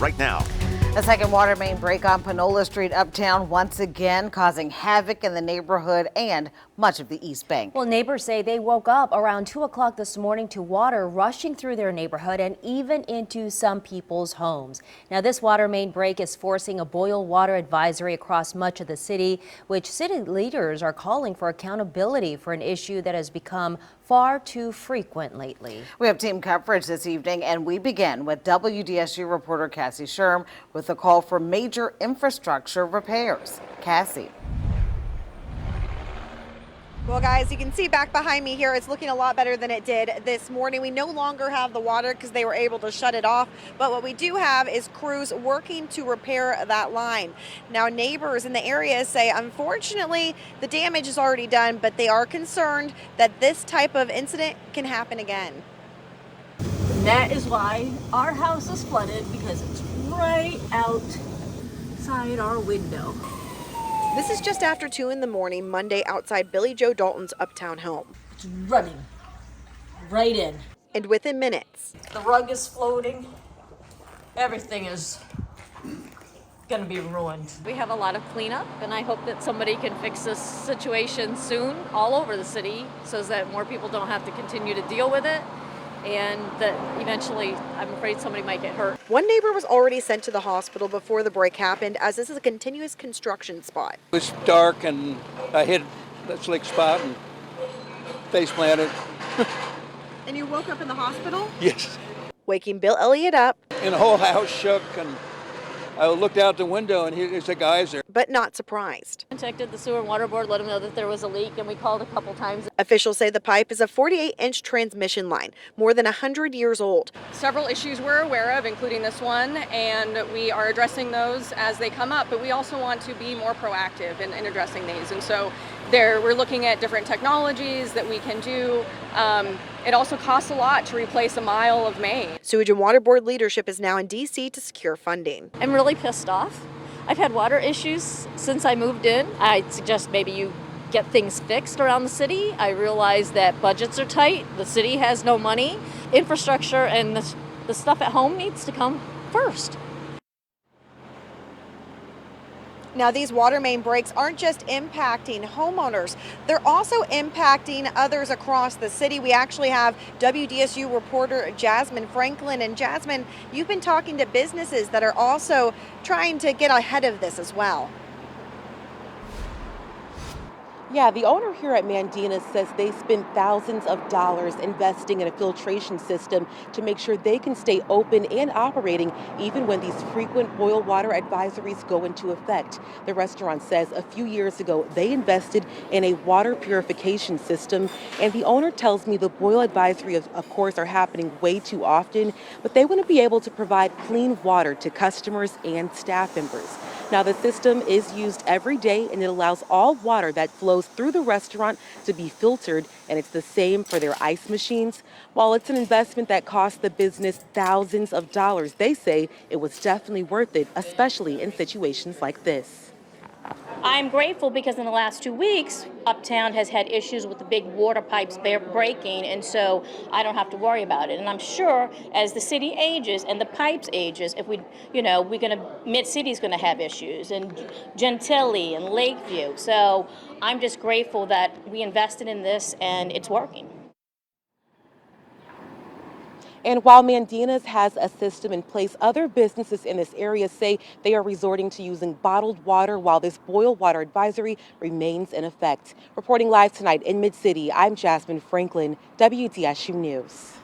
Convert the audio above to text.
right now. A second water main break on Panola Street uptown once again causing havoc in the neighborhood and much of the East Bank. Well, neighbors say they woke up around 2 o'clock this morning to water rushing through their neighborhood and even into some people's homes. Now, this water main break is forcing a boil water advisory across much of the city, which city leaders are calling for accountability for an issue that has become far too frequent lately. We have team coverage this evening, and we begin with WDSU reporter Cassie Sherm with a call for major infrastructure repairs. Cassie. Well, guys, you can see back behind me here, it's looking a lot better than it did this morning. We no longer have the water because they were able to shut it off. But what we do have is crews working to repair that line. Now, neighbors in the area say, unfortunately, the damage is already done, but they are concerned that this type of incident can happen again. And that is why our house is flooded, because it's right outside our window. This is just after 2 in the morning, Monday, outside Billy Joe Dalton's uptown home. It's running right in. And within minutes, The rug is floating. Everything is gonna be ruined. We have a lot of cleanup, and I hope that somebody can fix this situation soon all over the city so that more people don't have to continue to deal with it, and that eventually I'm afraid somebody might get hurt. one neighbor was already sent to the hospital before the break happened, as this is a continuous construction spot. It was dark and I hit that slick spot and face planted. And you woke up in the hospital? Yes. Waking Bill Elliott up, And the whole house shook and I looked out the window and here's a geyser. but not surprised. Contacted the sewer and water board, let them know that there was a leak, and we called a couple times. Officials say the pipe is a 48-inch transmission line, more than 100 years old. Several issues we're aware of, including this one, and we are addressing those as they come up, but we also want to be more proactive in addressing these. And so we're looking at different technologies that we can do. It also costs a lot to replace a mile of main. Sewage and Water Board leadership is now in D.C. to secure funding. I'm really pissed off. I've had water issues since I moved in. I suggest maybe you get things fixed around the city. I realize that budgets are tight, the city has no money. Infrastructure and the stuff at home needs to come first. Now, these water main breaks aren't just impacting homeowners, they're also impacting others across the city. We actually have WDSU reporter Jasmine Franklin. And Jasmine, you've been talking to businesses that are also trying to get ahead of this as well. Yeah, the owner here at Mandina's says they spend thousands of dollars investing in a filtration system to make sure they can stay open and operating even when these frequent boil water advisories go into effect. The restaurant says a few years ago they invested in a water purification system, and the owner tells me the boil advisories, of course, are happening way too often, but they want to be able to provide clean water to customers and staff members. Now, the system is used every day, and it allows all water that flows through the restaurant to be filtered, and it's the same for their ice machines. While it's an investment that cost the business thousands of dollars, they say it was definitely worth it, especially in situations like this. I'm grateful because in the last 2 weeks, Uptown has had issues with the big water pipes breaking, and so I don't have to worry about it. And I'm sure as the city ages and the pipes ages, if Mid-City's gonna have issues, and Gentilly and Lakeview. So I'm just grateful that we invested in this and it's working. And while Mandina's has a system in place, other businesses in this area say they are resorting to using bottled water while this boil water advisory remains in effect. Reporting live tonight in Mid-City, I'm Jasmine Franklin, WDSU News.